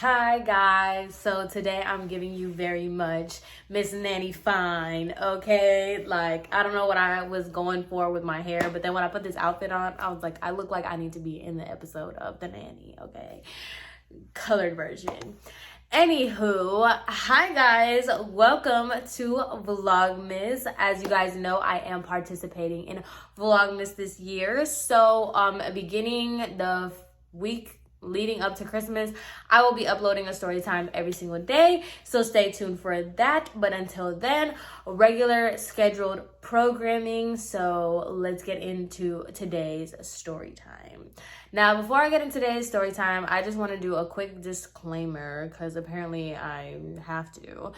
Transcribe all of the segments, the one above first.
Hi guys, so today I'm giving you very much Miss Nanny Fine, okay? Like, I don't know what I was going for with my hair, but then when I put this outfit on, I was like, I look like I need to be in the episode of The Nanny, okay? Colored version. Anywho, hi guys, welcome to Vlogmas. As you guys know, I am participating in Vlogmas this year. So, beginning the week leading up to Christmas, I will be uploading a story time every single day, so stay tuned for that. But until then, regular scheduled programming. So let's get into today's story time. Now, before I get into today's story time, I just want to do a quick disclaimer, because apparently I have to,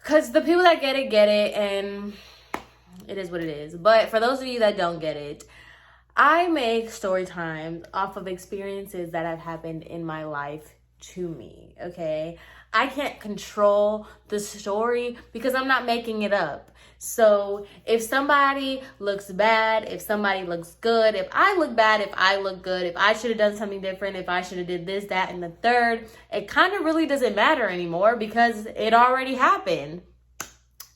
because the people that get it, and it is what it is. But for those of you that don't get it, I make story times off of experiences that have happened in my life to me, okay? I can't control the story because I'm not making it up. So if somebody looks bad, if somebody looks good, if I look bad, if I look good, if I should have done something different, if I should have did this, that, and the third, it kind of really doesn't matter anymore because it already happened.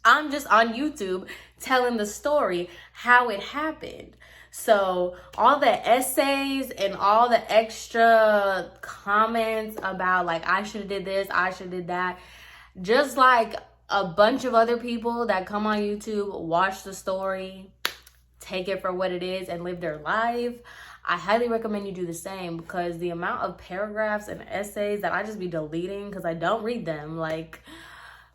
I'm just on YouTube telling the story how it happened. So all the essays and all the extra comments about like, I should have did this, I should have did that, just like a bunch of other people that come on YouTube, watch the story, take it for what it is and live their life, I highly recommend you do the same, because the amount of paragraphs and essays that I just be deleting because I don't read them, like,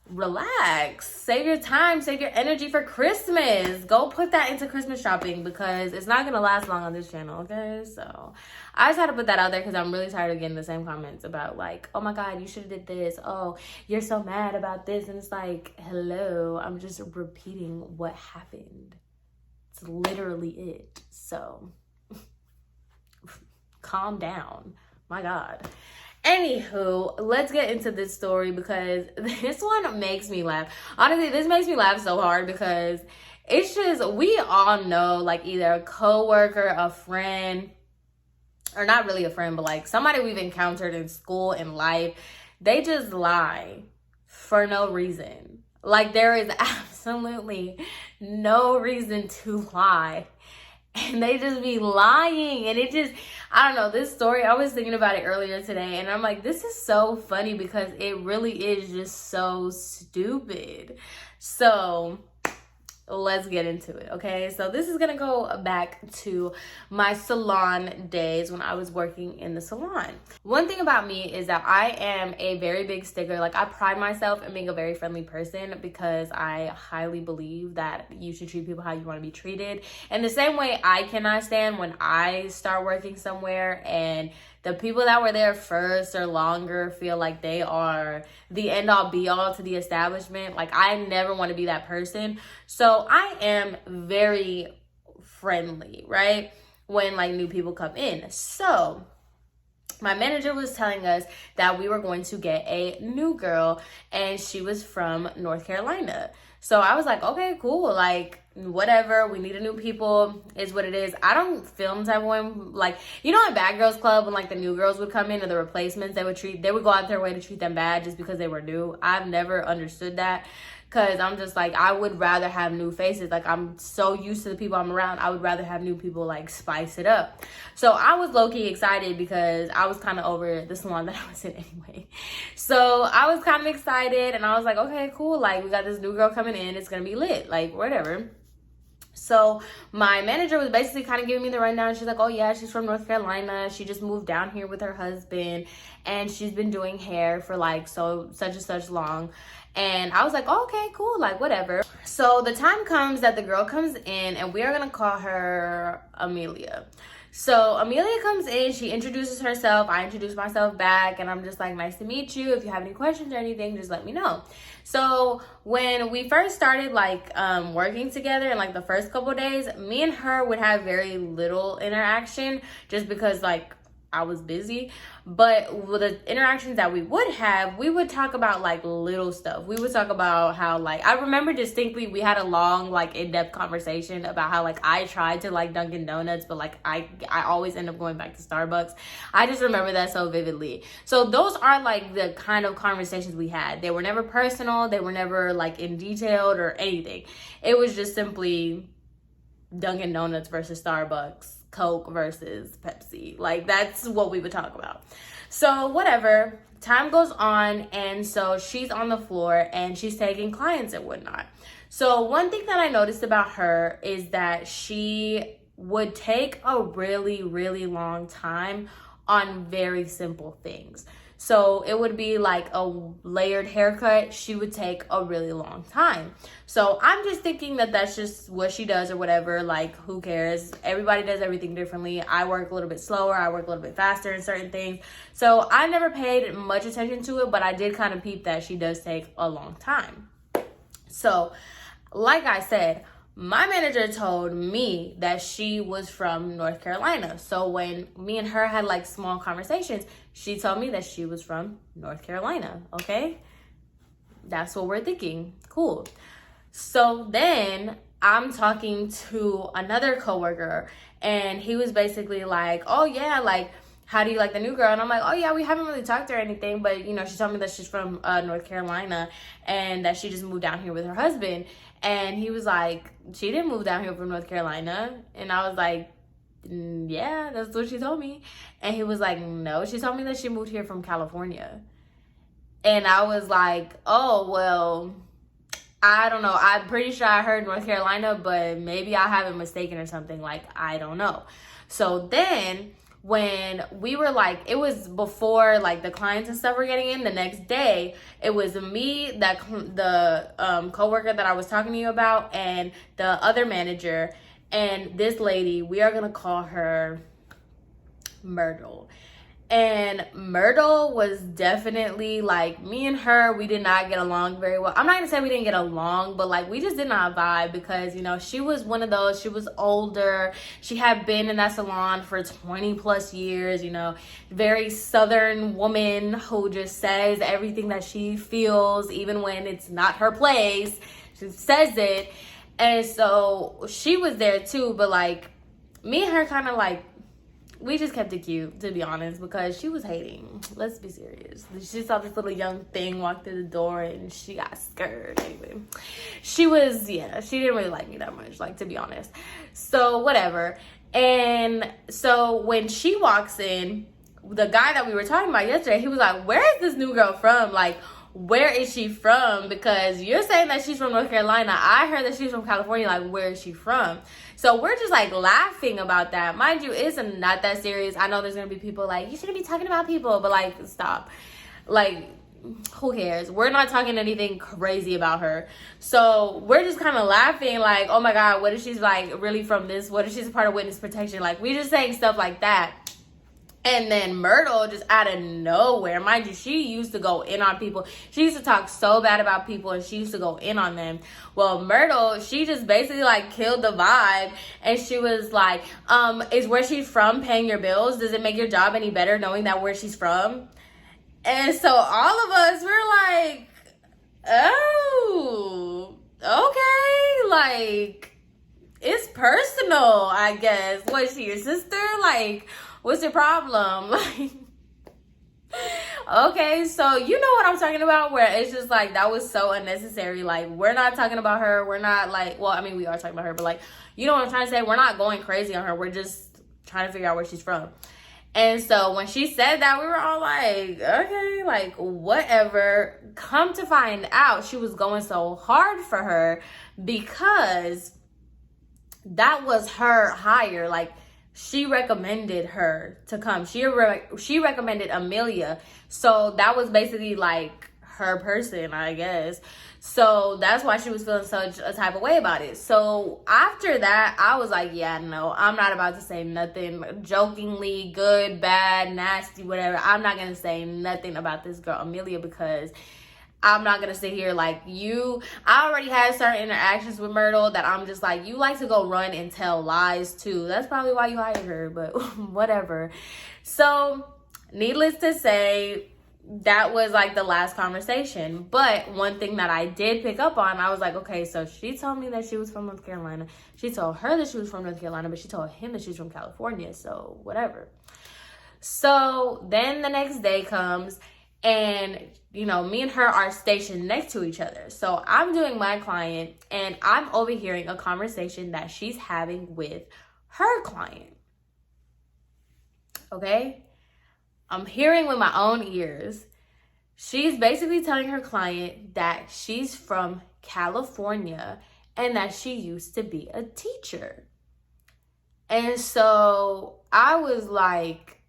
relax, save your time, save your energy for Christmas. Go put that into Christmas shopping because it's not gonna last long on this channel, okay? So I just had to put that out there because I'm really tired of getting the same comments about like, oh my god, you should have did this, oh, you're so mad about this, and it's like, hello, I'm just repeating what happened. It's literally it. So calm down, my god. Anywho, let's get into this story because this one makes me laugh. Honestly, this makes me laugh so hard because it's just, we all know like either a coworker, a friend, or not really a friend, but like somebody we've encountered in school, in life, they just lie for no reason. Like there is absolutely no reason to lie. And they just be lying, and it just, I don't know, this story, I was thinking about it earlier today, and I'm like, this is so funny because it really is just so stupid. So let's get into it, okay? So this is gonna go back to my salon days when I was working in the salon. One thing about me is that I am a very big sticker. Like, I pride myself in being a very friendly person because I highly believe that you should treat people how you want to be treated. And the same way I cannot stand when I start working somewhere and the people that were there first or longer feel like they are the end all be all to the establishment. Like, I never want to be that person. So I am very friendly, right? When like new people come in. So my manager was telling us that we were going to get a new girl and she was from North Carolina. So I was like, okay, cool. Like, whatever, we need a new people, is what it is. I don't film type of one, like, you know, at Bad Girls Club when like the new girls would come in or the replacements, they would go out their way to treat them bad just because they were new. I've never understood that, because I'm just like, I would rather have new faces. Like, I'm so used to the people I'm around, I would rather have new people like spice it up. So I was low-key excited because I was kind of over the salon that I was in anyway. So I was kind of excited and I was like, okay, cool, like we got this new girl coming in, it's gonna be lit, like whatever. So my manager was basically kind of giving me the rundown. She's like, oh yeah, she's from North Carolina. She just moved down here with her husband and she's been doing hair for like such and such long. And I was like, oh, okay, cool, like whatever. So the time comes that the girl comes in and we are gonna call her Amelia. So Amelia comes in, she introduces herself, I introduce myself back, and I'm just like, nice to meet you. If you have any questions or anything, just let me know. So when we first started like working together in like the first couple of days, me and her would have very little interaction just because like I was busy. But with the interactions that we would talk about like little stuff. We would talk about how like, I remember distinctly we had a long like in-depth conversation about how like I tried to like Dunkin' Donuts, but like I always end up going back to Starbucks. I just remember that so vividly. So those are like the kind of conversations we had. They were never personal. They were never like in detailed or anything. It was just simply Dunkin' Donuts versus Starbucks, Coke versus Pepsi. Like, that's what we would talk about. So whatever, time goes on, and so she's on the floor and she's taking clients and whatnot. So one thing that I noticed about her is that she would take a really, really long time on very simple things. So it would be like a layered haircut. She would take a really long time. So I'm just thinking that that's just what she does or whatever. Like, who cares? Everybody does everything differently. I work a little bit slower. I work a little bit faster in certain things. So I never paid much attention to it, but I did kind of peep that she does take a long time. So like I said, my manager told me that she was from North Carolina. So when me and her had like small conversations, she told me that she was from North Carolina. Okay, that's what we're thinking. Cool. So then I'm talking to another coworker, and he was basically like, oh yeah, like, how do you like the new girl? And I'm like, oh yeah, we haven't really talked to her or anything, but you know, she told me that she's from North Carolina and that she just moved down here with her husband. And he was like, she didn't move down here from North Carolina. And I was like, yeah, that's what she told me. And he was like, no, she told me that she moved here from California. And I was like, oh, well, I don't know. I'm pretty sure I heard North Carolina, but maybe I have it mistaken or something. Like, I don't know. So then when we were like, it was before like the clients and stuff were getting in, the next day, it was me, the coworker that I was talking to you about, and the other manager, and this lady, we are gonna call her Myrtle. And Myrtle was definitely like, me and her, we did not get along very well. I'm not gonna say we didn't get along, but like, we just did not vibe because, you know, she was one of those, she was older. She had been in that salon for 20 plus years, you know, very Southern woman who just says everything that she feels, even when it's not her place, she says it. And so she was there too, but like, me and her kind of like, we just kept it cute, to be honest, because she was hating. Let's be serious. She saw this little young thing walk through the door and she got scared. Anyway, she didn't really like me that much, like, to be honest. So whatever. And so when she walks in, the guy that we were talking about yesterday, he was like, where is this new girl from? Like, where is she from? Because you're saying that she's from North Carolina. I heard that she's from California. Like, where is she from? So we're just like laughing about that. Mind you, it's not that serious. I know there's gonna be people like, you shouldn't be talking about people, but like, stop. Like, who cares? We're not talking anything crazy about her. So we're just kind of laughing like, oh my God, what if she's like really from this? What if she's a part of witness protection? Like, we just saying stuff like that. And then Myrtle, just out of nowhere, mind you, she used to go in on people. She used to talk so bad about people and she used to go in on them. Well, Myrtle, she just basically like killed the vibe. And she was like, is where she's from paying your bills? Does it make your job any better knowing that where she's from? And so all of us were like, oh, okay. Like, it's personal, I guess. Was she your sister? Like, what's your problem? Like, okay, so you know what I'm talking about, where it's just like, that was so unnecessary. Like, we're not talking about her. We're not like, well, I mean, we are talking about her, but like, you know what I'm trying to say? We're not going crazy on her. We're just trying to figure out where she's from. And so when she said that, we were all like, okay, like, whatever. Come to find out, she was going so hard for her because that was her hire. Like, she recommended her to come. She recommended Amelia. So that was basically like her person, I guess. So that's why she was feeling such a type of way about it. So after that, I was like, yeah, no, I'm not about to say nothing jokingly, good, bad, nasty, whatever. I'm not going to say nothing about this girl, Amelia, because I'm not gonna sit here like I already had certain interactions with Myrtle that I'm just like, you like to go run and tell lies too. That's probably why you hired her, but whatever. So needless to say, that was like the last conversation. But one thing that I did pick up on, I was like, okay, so she told me that she was from North Carolina. She told her that she was from North Carolina, but she told him that she's from California. So whatever. So then the next day comes, and me and her are stationed next to each other. So I'm doing my client, and I'm overhearing a conversation that she's having with her client. Okay? I'm hearing with my own ears. She's basically telling her client that she's from California and that she used to be a teacher. And so I was like,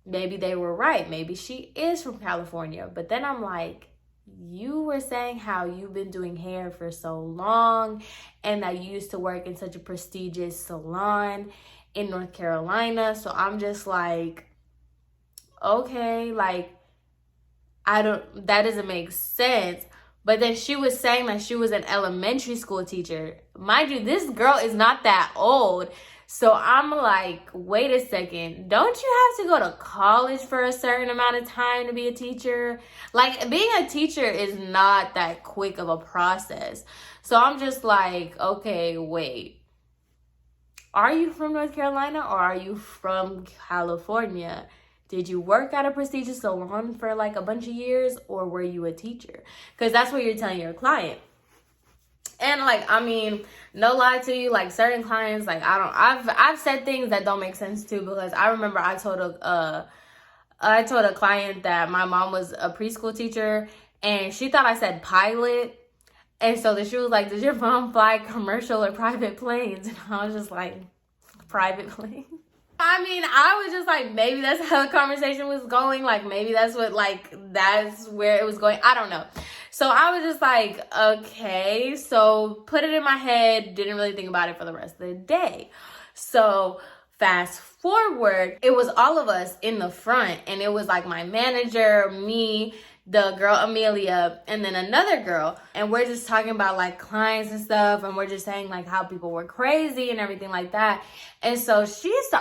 maybe they were right. Maybe she is from California. But then I'm like, you were saying how you've been doing hair for so long and that you used to work in such a prestigious salon in North Carolina. So I'm just like, okay, like, that doesn't make sense. But then she was saying that she was an elementary school teacher. Mind you, this girl is not that old. So I'm like, wait a second, don't you have to go to college for a certain amount of time to be a teacher? Like, being a teacher is not that quick of a process. So I'm just like, okay, wait. Are you from North Carolina or are you from California? Did you work at a prestigious salon for like a bunch of years, or were you a teacher? Because that's what you're telling your client. And like, I mean, no lie to you, like certain clients, like I've said things that don't make sense too, because I remember I told a client that my mom was a preschool teacher and she thought I said pilot. And so then she was like, did your mom fly commercial or private planes? And I was just like, private plane. I mean, I was just like, maybe that's how the conversation was going. Like, maybe that's where it was going. I don't know. So I was just like, okay. So put it in my head. Didn't really think about it for the rest of the day. So fast forward, it was all of us in the front. And it was like my manager, me, the girl Amelia, and then another girl, and we're just talking about like clients and stuff, and we're just saying like how people were crazy and everything like that. And so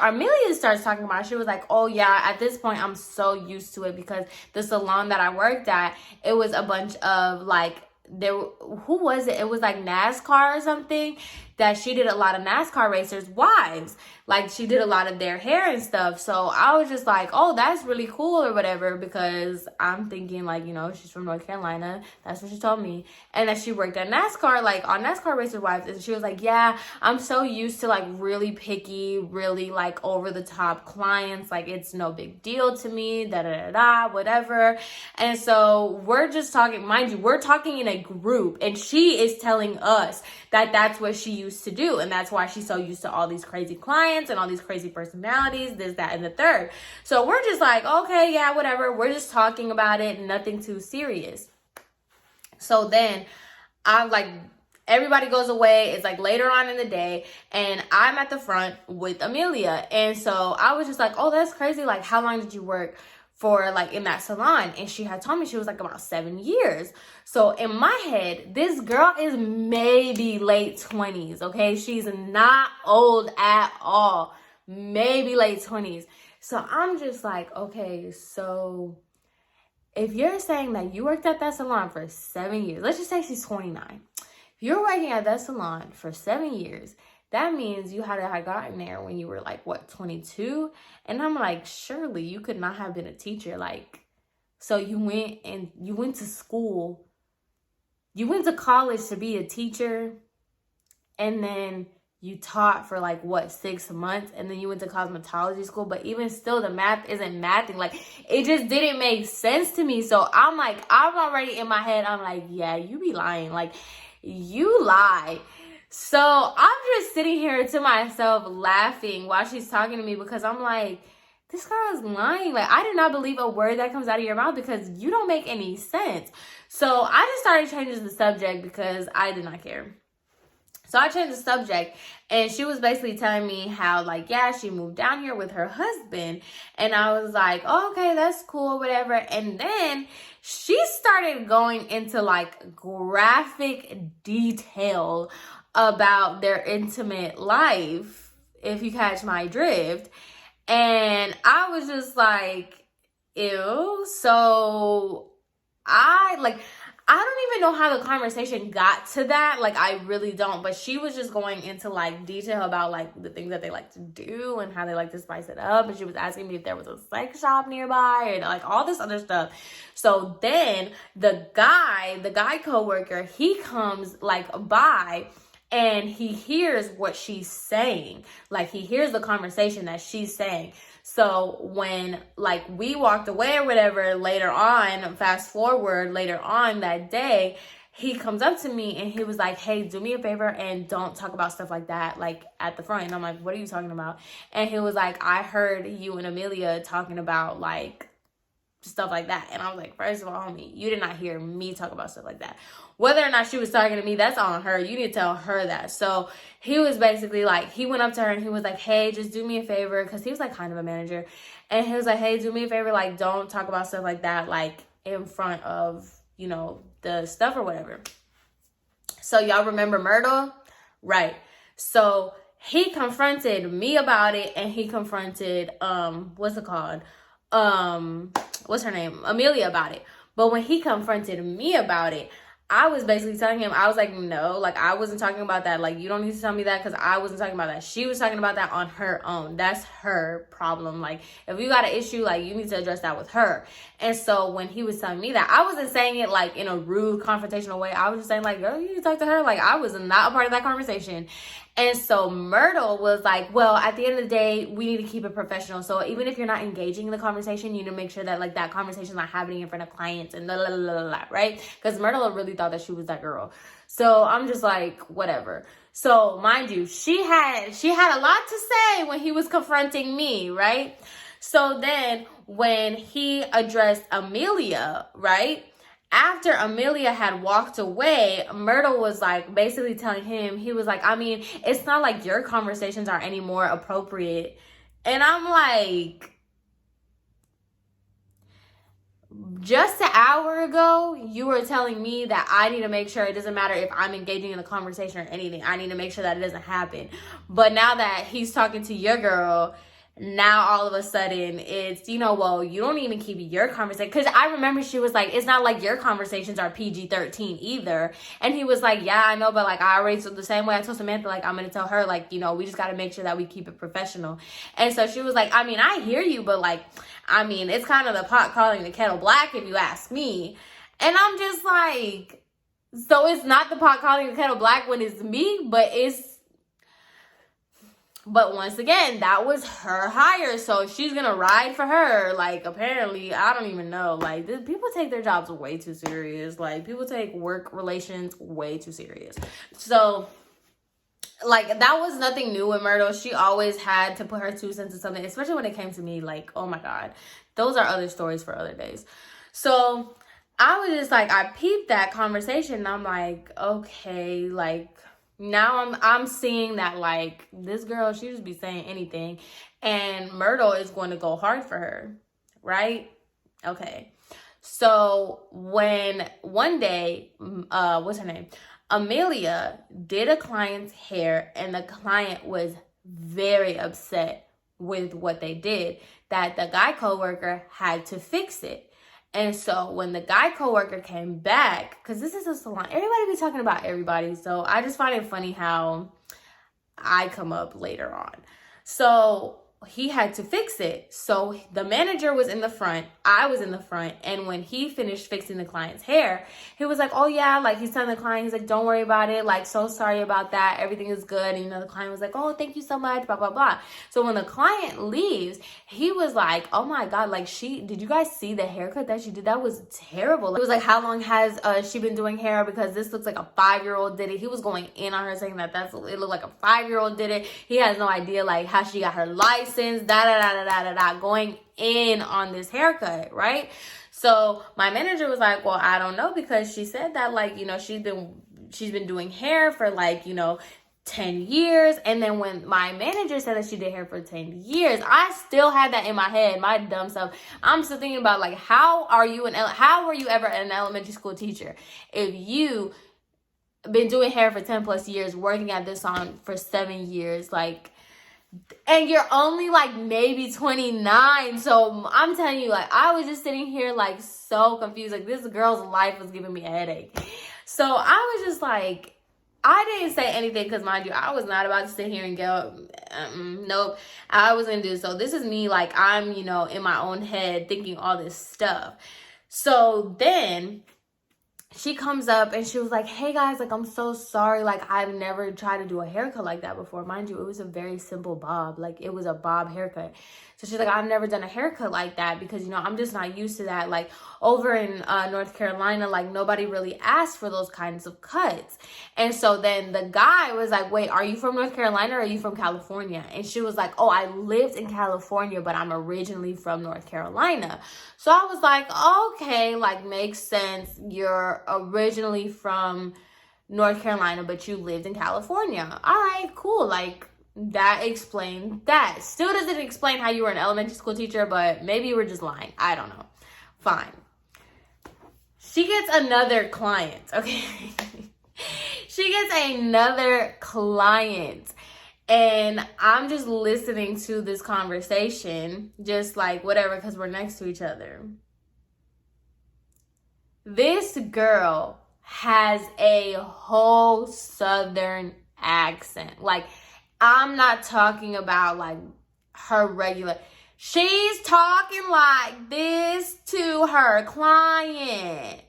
Amelia starts talking about it. She was like, oh yeah, at this point I'm so used to it, because the salon that I worked at, it was a bunch of like, who was it? It was like NASCAR or something, that she did a lot of NASCAR racers' wives. Like, she did a lot of their hair and stuff. So I was just like, oh, that's really cool or whatever, because I'm thinking like, she's from North Carolina. That's what she told me. And that she worked at NASCAR, like on NASCAR racers' wives. And she was like, yeah, I'm so used to like really picky, really like over the top clients. Like, it's no big deal to me, whatever. And so we're just talking, mind you, we're talking in a group, and she is telling us that that's what she used to do, and that's why she's so used to all these crazy clients and all these crazy personalities, this, that, and the third. So we're just like, okay, yeah, whatever. We're just talking about it, nothing too serious. So then I'm like, everybody goes away. It's like later on in the day, and I'm at the front with Amelia. And so I was just like, oh, that's crazy. Like, how long did you work for like in that salon? And she had told me she was like about 7 years. So in my head, this girl is maybe late 20s. Okay, she's not old at all, maybe late 20s. So I'm just like, okay, so if you're saying that you worked at that salon for 7 years, let's just say she's 29. If you're working at that salon for 7 years, that means you had to have gotten there when you were like, what, 22? And I'm like, surely you could not have been a teacher. Like, so you went to school, you went to college to be a teacher, and then you taught for like, what, 6 months, and then you went to cosmetology school. But even still, the math isn't mathing. Like, it just didn't make sense to me. So I'm like, I'm already in my head, I'm like, yeah, you be lying. Like, you lie. So I'm just sitting here to myself laughing while she's talking to me, because I'm like, this girl is lying. Like, I did not believe a word that comes out of your mouth, because you don't make any sense. So I just started changing the subject because I did not care. So I changed the subject, and she was basically telling me how, like, yeah, she moved down here with her husband. And I was like, oh, okay, that's cool, whatever. And then she started going into, like, graphic detail about their intimate life, if you catch my drift. And I was just like, ew. So I don't even know how the conversation got to that. Like, I really don't. But she was just going into, like, detail about, like, the things that they like to do and how they like to spice it up. And she was asking me if there was a sex shop nearby and, like, all this other stuff. So then the guy coworker, he comes, like, by, and he hears what she's saying. Like, he hears the conversation that she's saying. So when, like, we walked away or whatever later on, fast forward later on that day, he comes up to me and he was like, hey, do me a favor and don't talk about stuff like that, like, at the front. And I'm like, what are you talking about? And he was like, I heard you and Amelia talking about, like, stuff like that. And I was like, first of all, homie, you did not hear me talk about stuff like that. Whether or not she was talking to me, that's on her. You need to tell her that. So he was basically like, he went up to her and he was like, hey, just do me a favor. Because he was, like, kind of a manager. And he was like, hey, do me a favor. Like, don't talk about stuff like that, like, in front of, you know, the stuff or whatever. So y'all remember Myrtle? Right. So he confronted me about it, and he confronted, what's it called? What's her name? Amelia about it. But when he confronted me about it, I was basically telling him, I was like, no, like, I wasn't talking about that. Like, you don't need to tell me that, because I wasn't talking about that. She was talking about that on her own. That's her problem. Like, if you got an issue, like, you need to address that with her. And so when he was telling me that, I wasn't saying it, like, in a rude, confrontational way. I was just saying, like, girl, you need to talk to her. Like, I was not a part of that conversation. And so Myrtle was like, well, at the end of the day, we need to keep it professional. So even if you're not engaging in the conversation, you need to make sure that, like, that conversation's not happening in front of clients and blah, blah, blah, blah, blah, right? Because Myrtle really thought that she was that girl. So I'm just like, whatever. So mind you, she had a lot to say when he was confronting me, right? So then when he addressed Amelia, right? After Amelia had walked away, Myrtle was, like, basically telling him, he was like, I mean, it's not like your conversations are any more appropriate. And I'm like, just an hour ago, you were telling me that I need to make sure it doesn't matter if I'm engaging in a conversation or anything. I need to make sure that it doesn't happen. But now that he's talking to your girl, now all of a sudden it's, you know, well, you don't even keep your conversation. Because I remember she was like, it's not like your conversations are PG-13 either. And he was like, yeah, I know, but, like, I already, so the same way I told Samantha, like, I'm going to tell her, like, you know, we just got to make sure that we keep it professional. And so she was like, I mean, I hear you, but, like, I mean, it's kind of the pot calling the kettle black, if you ask me. And I'm just like, so it's not the pot calling the kettle black when it's me, but once again, that was her hire, so she's gonna ride for her. Like, apparently, I don't even know. Like, people take their jobs way too serious. Like, people take work relations way too serious. So, like, that was nothing new with Myrtle. She always had to put her 2 cents in something, especially when it came to me. Like, oh my God. Those are other stories for other days. So, I was just like, I peeped that conversation, and I'm like, okay, like, now I'm seeing that, like, this girl, she just be saying anything, and Myrtle is going to go hard for her, right? Okay. So when one day, what's her name? Amelia did a client's hair, and the client was very upset with what they did, that the guy coworker had to fix it. And so when the guy coworker came back, because this is a salon, everybody be talking about everybody. So I just find it funny how I come up later on. So he had to fix it. So the manager was in the front, I was in the front, and when he finished fixing the client's hair, he was like, oh yeah, like, he's telling the client, he's like, don't worry about it, like, so sorry about that, everything is good. And, you know, the client was like, oh, thank you so much, blah blah blah. So when the client leaves, he was like, oh my God, like, did you guys see the haircut that she did? That was terrible. It was like, how long has she been doing hair, because this looks like a 5-year-old did it. He was going in on her, saying that it looked like a 5-year-old did it. He has no idea, like, how she got her license, going in on this haircut, right? So my manager was like, well, I don't know, because she said that, like, you know, she's been doing hair for, like, you know, 10 years. And then when my manager said that she did hair for 10 years, I still had that in my head, my dumb self. I'm still thinking about, like, how were you ever an elementary school teacher if you been doing hair for 10 plus years, working at this salon for 7 years, like, and you're only like maybe 29. So I'm telling you, like, I was just sitting here like so confused. Like, this girl's life was giving me a headache. So I was just like, I didn't say anything because, mind you, I was not about to sit here and go, nope, I was going to do. So this is me, like, I'm, you know, in my own head thinking all this stuff. So then she comes up and she was like, hey guys, like, I'm so sorry. Like, I've never tried to do a haircut like that before. Mind you, it was a very simple bob. Like, it was a bob haircut. So she's like, I've never done a haircut like that because, you know, I'm just not used to that. Like, over in North Carolina, like, nobody really asked for those kinds of cuts. And so then the guy was like, wait, are you from North Carolina or are you from California? And she was like, oh, I lived in California, but I'm originally from North Carolina. So I was like, okay, like, makes sense. You're originally from North Carolina, but you lived in California. All right, cool. Like, that explained that. Still doesn't explain how you were an elementary school teacher, but maybe you were just lying. I don't know. Fine. She gets another client, okay? She gets another client. And I'm just listening to this conversation, just like whatever, because we're next to each other. This girl has a whole Southern accent. Like, I'm not talking about like her regular. She's talking like this to her client.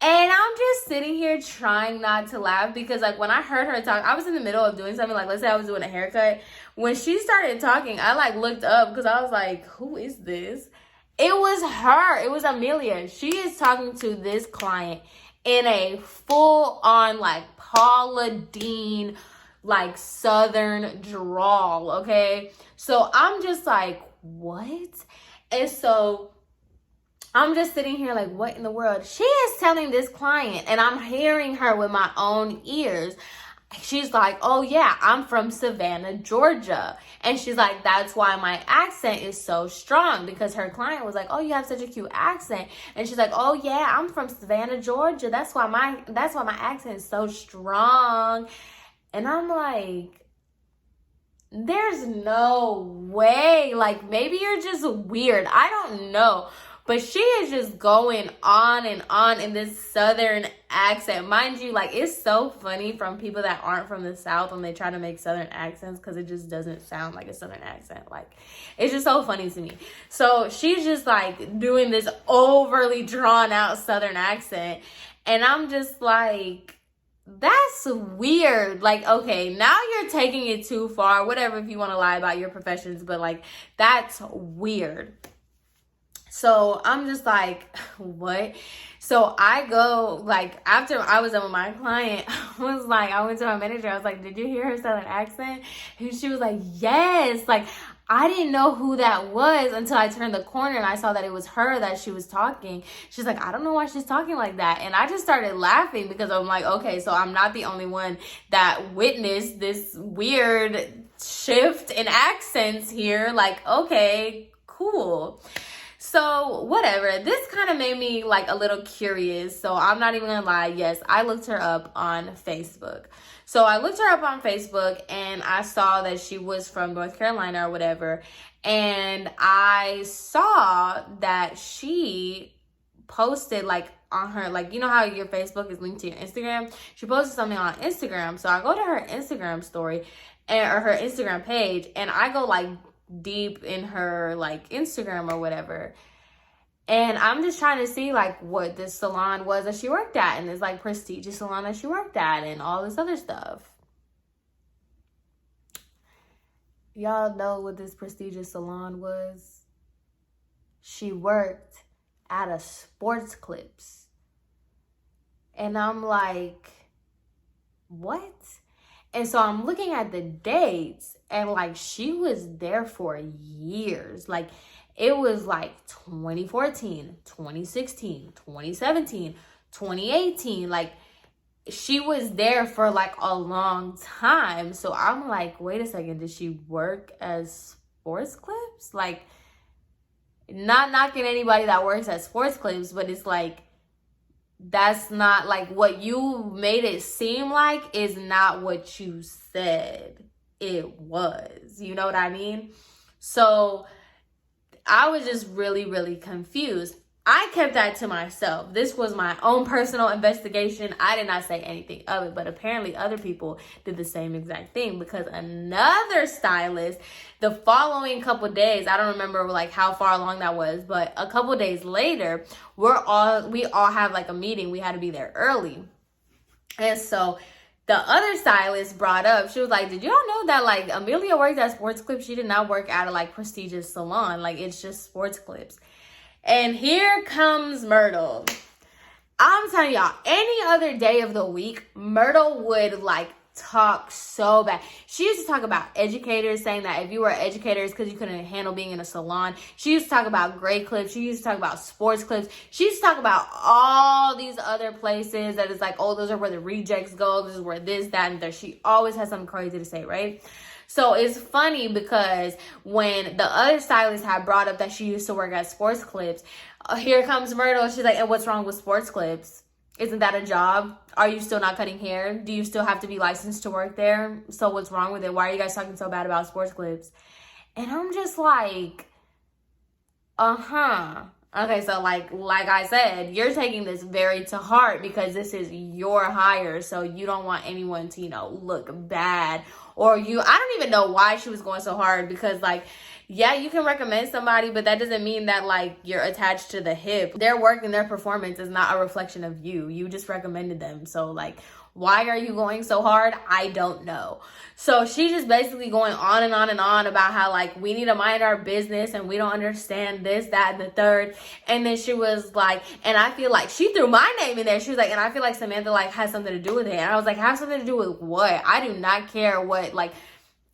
And I'm just sitting here trying not to laugh because, like, when I heard her talk, I was in the middle of doing something. Like, let's say I was doing a haircut. When she started talking, I, like, looked up because I was like, who is this? It was her. It was Amelia. She is talking to this client in a full-on, like, Paula Deen, like, Southern drawl, okay? So I'm just like, what? And so I'm just sitting here like, what in the world? She is telling this client, and I'm hearing her with my own ears. She's like, oh yeah, I'm from Savannah, Georgia. And she's like, that's why my accent is so strong, because her client was like, oh, you have such a cute accent. And she's like, oh yeah, I'm from Savannah, Georgia. That's why my accent is so strong. And I'm like, there's no way. Like, maybe you're just weird. I don't know. But she is just going on and on in this Southern accent. Mind you, like, it's so funny from people that aren't from the South when they try to make Southern accents, because it just doesn't sound like a Southern accent. Like, it's just so funny to me. So she's just, like, doing this overly drawn out Southern accent. And I'm just like, that's weird. Like, okay, now you're taking it too far. Whatever, if you want to lie about your professions. But, like, that's weird. So I'm just like, what? So I go, like, after I was done with my client, I went to my manager. I was like, did you hear her Southern accent? And she was like, yes. Like, I didn't know who that was until I turned the corner and I saw that it was her that she was talking. She's like, I don't know why she's talking like that. And I just started laughing because I'm like, okay, so I'm not the only one that witnessed this weird shift in accents here. Like, okay, cool. So whatever, this kind of made me like a little curious. So I'm not even gonna lie. Yes, I looked her up on Facebook. So I looked her up on Facebook and I saw that she was from North Carolina or whatever. And I saw that she posted like on her, like, you know how your Facebook is linked to your Instagram? She posted something on Instagram. So I go to her Instagram story or her Instagram page, and I go like deep in her like Instagram or whatever, and I'm just trying to see like what this salon was that she worked at, and this like prestigious salon that she worked at, and all this other stuff. Y'all know what this prestigious salon was? She worked at a Sports Clips. And I'm like, what? And so I'm looking at the dates, and like she was there for years. Like, it was like 2014, 2016, 2017, 2018. Like, she was there for like a long time. So I'm like, wait a second, did she work as sports clips? Like, not knocking anybody that works at sports clips, but it's like, that's not like what you made it seem like is not what you said it was. You know what I mean? So I was just really, really confused. I kept that to myself. This was my own personal investigation. I did not say anything of it, but apparently other people did the same exact thing, because another stylist, the following couple days, I don't remember like how far along that was, but a couple days later, we all have like a meeting. We had to be there early. And so the other stylist brought up, she was like, did y'all know that like Amelia worked at Sports Clips? She did not work at a like prestigious salon. Like, it's just Sports Clips. And here comes Myrtle. I'm telling y'all, any other day of the week, Myrtle would like talk so bad. She used to talk about educators, saying that if you were educators because you couldn't handle being in a salon. She used to talk about grade clips. She used to talk about sports clips. She used to talk about all these other places that is like, oh, those are where the rejects go. This is where this, that, and there. She always has something crazy to say, right? So it's funny because when the other stylist had brought up that she used to work at Sports Clips, here comes Myrtle. She's like, and what's wrong with Sports Clips? Isn't that a job? Are you still not cutting hair? Do you still have to be licensed to work there? So what's wrong with it? Why are you guys talking so bad about Sports Clips? And I'm just like, okay, so like I said, you're taking this very to heart because this is your hire, so you don't want anyone to, look bad. Or I don't even know why she was going so hard, because like, yeah, you can recommend somebody, but that doesn't mean that like you're attached to the hip. Their work and their performance is not a reflection of you. You just recommended them. So like, why are you going so hard? I don't know. So she's just basically going on and on and on about how like we need to mind our business and we don't understand this, that, and the third. And then she was like, and I feel like she threw my name in there. She was like, and I feel like Samantha like has something to do with it. And I was like, have something to do with what? I do not care what, like,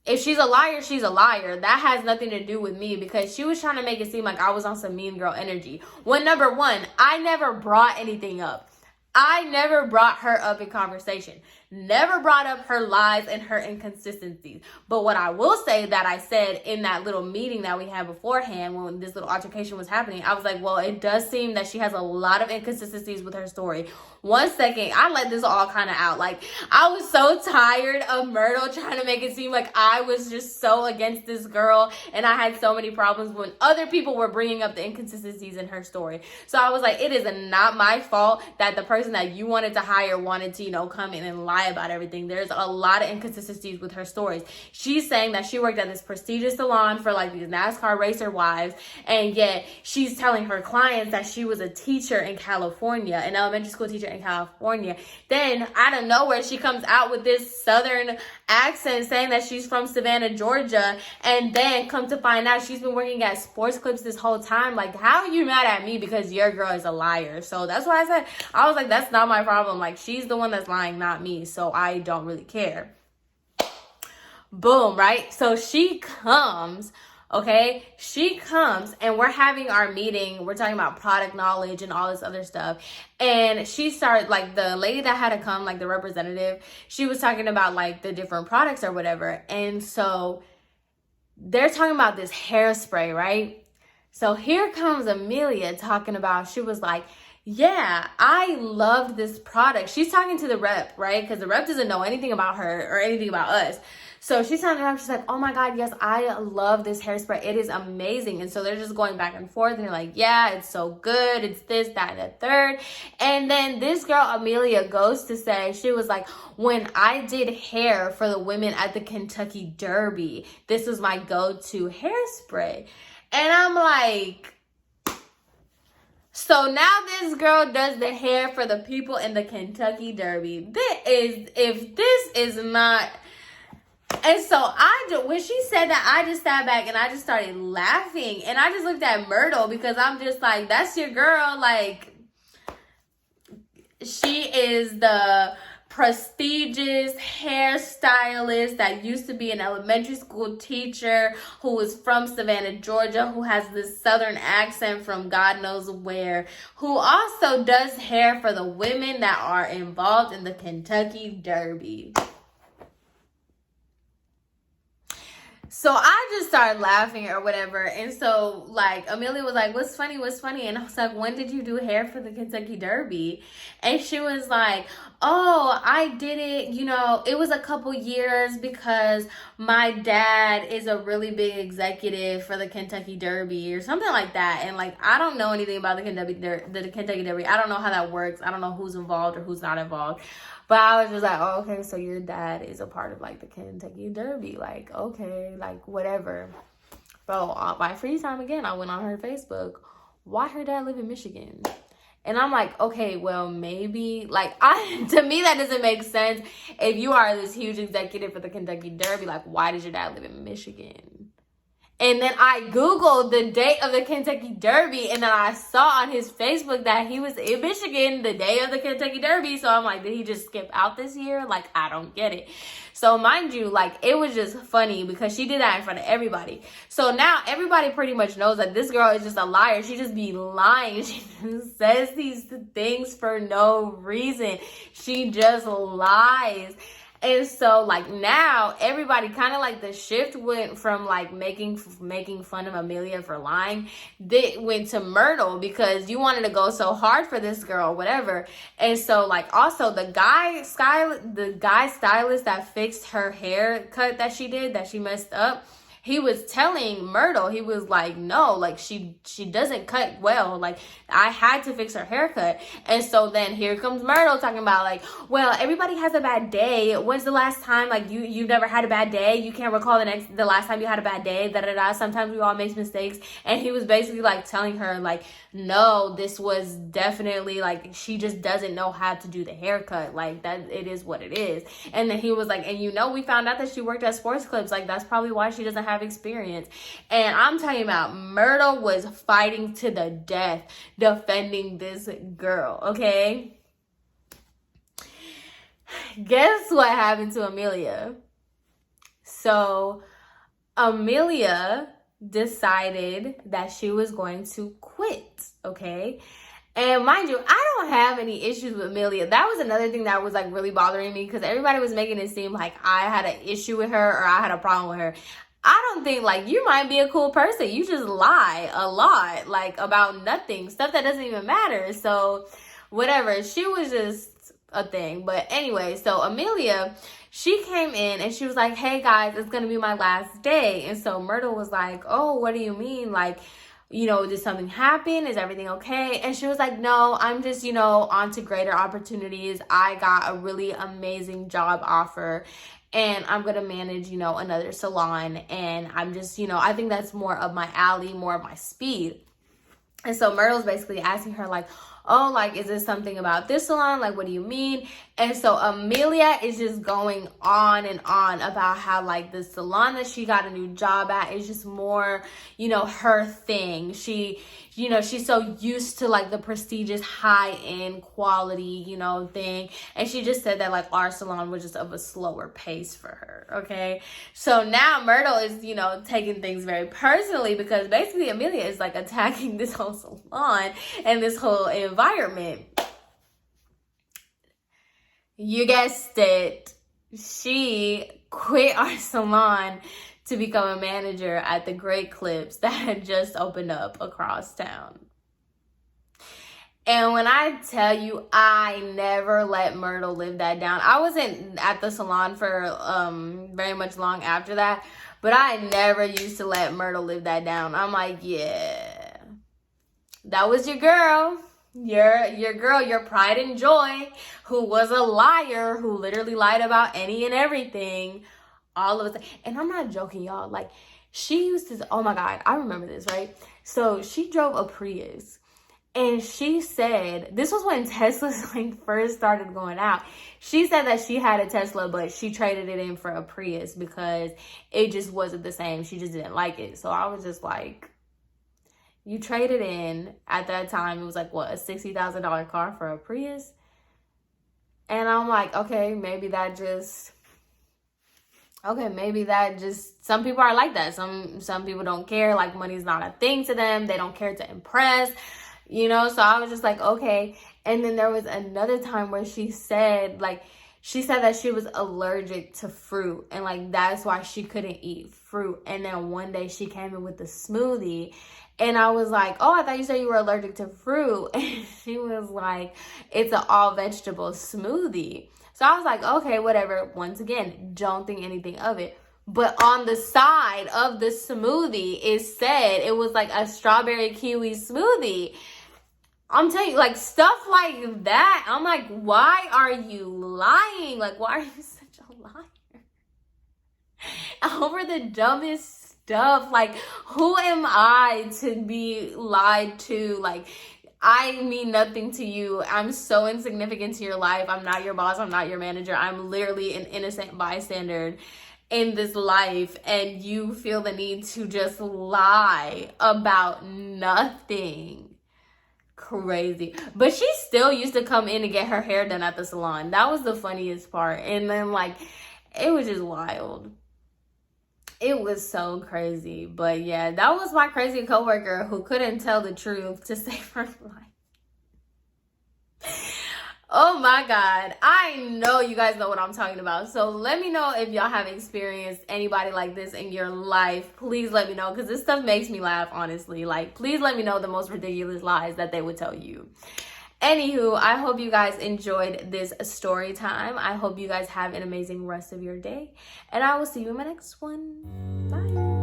if she's a liar, she's a liar. That has nothing to do with me, because she was trying to make it seem like I was on some mean girl energy. When number one, I never brought anything up. I never brought her up in conversation. Never brought up her lies and her inconsistencies. But what I will say that I said in that little meeting that we had beforehand when this little altercation was happening, I was like, well, it does seem that she has a lot of inconsistencies with her story. 1 second, I let this all kind of out. Like, I was so tired of Myrtle trying to make it seem like I was just so against this girl and I had so many problems when other people were bringing up the inconsistencies in her story. So I was like, it is not my fault that the person that you wanted to hire wanted to, come in and lie about everything. There's a lot of inconsistencies with her stories. She's saying that she worked at this prestigious salon for like these NASCAR racer wives, and yet she's telling her clients that she was a teacher in California, an elementary school teacher in California. Then out of nowhere, she comes out with this southern accent saying that she's from Savannah, Georgia, and then come to find out she's been working at Sports Clips this whole time. Like, how are you mad at me because your girl is a liar? So that's why I was like, that's not my problem. Like, she's the one that's lying, not me. So I don't really care. Boom, right? So she comes, okay? She comes and we're having our meeting. We're talking about product knowledge and all this other stuff. And she started, like, the lady that had to come, like the representative, she was talking about like the different products or whatever. And so they're talking about this hairspray, right? So here comes Amelia talking about, she was like, yeah, I loved this product. She's talking to the rep, right? Because the rep doesn't know anything about her or anything about us. So she's telling her, she's like, oh my God, yes, I love this hairspray. It is amazing. And so they're just going back and forth. And they're like, yeah, it's so good. It's this, that, and the third. And then this girl, Amelia, goes to say, she was like, when I did hair for the women at the Kentucky Derby, this was my go-to hairspray. And I'm like, so now this girl does the hair for the people in the Kentucky Derby. If this is not... And so when she said that, I just sat back and I just started laughing. And I just looked at Myrtle because I'm just like, that's your girl. Like, she is the prestigious hairstylist that used to be an elementary school teacher who was from Savannah, Georgia, who has this southern accent from God knows where, who also does hair for the women that are involved in the Kentucky Derby. So I just started laughing or whatever. And so, like, Amelia was like, what's funny? And I was like, when did you do hair for the Kentucky Derby? And she was like, oh, I did it, it was a couple years because my dad is a really big executive for the Kentucky Derby or something like that. And, like, I don't know anything about the Kentucky Derby. I don't know how that works. I don't know who's involved or who's not involved. But I was just like, oh, okay, so your dad is a part of, like, the Kentucky Derby. Like, okay, like, whatever. Bro, on my free time, again, I went on her Facebook. Why her dad live in Michigan? And I'm like, okay, well, maybe, like, to me, that doesn't make sense. If you are this huge executive for the Kentucky Derby, like, why does your dad live in Michigan? And then I Googled the date of the Kentucky Derby, and then I saw on his Facebook that he was in Michigan the day of the Kentucky Derby. So I'm like, did he just skip out this year? Like, I don't get it. So mind you, like, it was just funny because she did that in front of everybody. So now everybody pretty much knows that this girl is just a liar. She just be lying. She just says these things for no reason. She just lies. And so, like, now everybody kind of, like, the shift went from, like, making fun of Amelia for lying. They went to Myrtle because you wanted to go so hard for this girl, whatever. And so, like, also the guy stylist that fixed her haircut that she messed up, he was telling Myrtle, he was like, no, like, she doesn't cut well. Like, I had to fix her haircut. And so then here comes Myrtle talking about, like, well, everybody has a bad day. When's the last time, like, you've never had a bad day? You can't recall the last time you had a bad day, da-da-da. Sometimes we all make mistakes. And he was basically, like, telling her, like, no, this was definitely, like, she just doesn't know how to do the haircut. Like, that, it is what it is. And then he was like, and we found out that she worked at Sports Clips. Like, that's probably why she doesn't have experience. And I'm talking about Myrtle was fighting to the death defending this girl, okay? Guess what happened to Amelia? So Amelia decided that she was going to quit, okay? And mind you, I don't have any issues with Amelia. That was another thing that was, like, really bothering me because everybody was making it seem like I had an issue with her or I had a problem with her. I don't think, like, you might be a cool person. You just lie a lot, like, about nothing, stuff that doesn't even matter. So, whatever. She was just a thing. But anyway, so Amelia, she came in and she was like, hey, guys, it's going to be my last day. And so Myrtle was like, oh, what do you mean? Like, did something happen? Is everything okay? And she was like, no, I'm just, on to greater opportunities. I got a really amazing job offer. And I'm going to manage, another salon. And I'm just, I think that's more of my alley, more of my speed. And so Myrtle's basically asking her, like, oh, like, is this something about this salon? Like, what do you mean? And so Amelia is just going on and on about how, like, the salon that she got a new job at is just more, her thing. She's so used to, like, the prestigious high-end quality, thing. And she just said that, like, our salon was just of a slower pace for her, okay? So now Myrtle is, taking things very personally because basically Amelia is, like, attacking this whole salon and this whole environment. You guessed it. She quit our salon to become a manager at the Great Clips that had just opened up across town. And when I tell you, I never let Myrtle live that down. I wasn't at the salon for very much long after that, but I never used to let Myrtle live that down. I'm like, yeah, that was your girl. Your girl, your pride and joy, who was a liar, who literally lied about any and everything. All of it. And I'm not joking, y'all. Like, she used to, oh my God, I remember this, right? So she drove a Prius. And she said, this was when Teslas, like, first started going out. She said that she had a Tesla, but she traded it in for a Prius because it just wasn't the same. She just didn't like it. So I was just like, you traded in, at that time, it was like, what, a $60,000 car for a Prius? And I'm like, okay, maybe that just, some people are like that. Some people don't care. Like, money's not a thing to them. They don't care to impress, you know? So I was just like, okay. And then there was another time where she said that she was allergic to fruit, and like that's why she couldn't eat fruit. And then one day she came in with a smoothie, and I was like, oh, I thought you said you were allergic to fruit. And she was like, it's an all vegetable smoothie. So I was like, okay, whatever. Once again, don't think anything of it. But on the side of the smoothie, it said it was like a strawberry kiwi smoothie. I'm telling you, like, stuff like that. I'm like, why are you lying? Like, why are you such a liar? Over the dumbest stuff. Like, who am I to be lied to? Like, I mean nothing to you. I'm so insignificant to your life. I'm not your boss. I'm not your manager. I'm literally an innocent bystander in this life. And you feel the need to just lie about nothing. Crazy. But she still used to come in and get her hair done at the salon. That was the funniest part. And then, like, it was just wild. It was so crazy. But yeah, that was my crazy coworker who couldn't tell the truth to save her life. Oh my God. I know you guys know what I'm talking about. So let me know if y'all have experienced anybody like this in your life. Please let me know, because this stuff makes me laugh, honestly. Like, please let me know the most ridiculous lies that they would tell you. Anywho, I hope you guys enjoyed this story time. I hope you guys have an amazing rest of your day. And I will see you in my next one. Bye.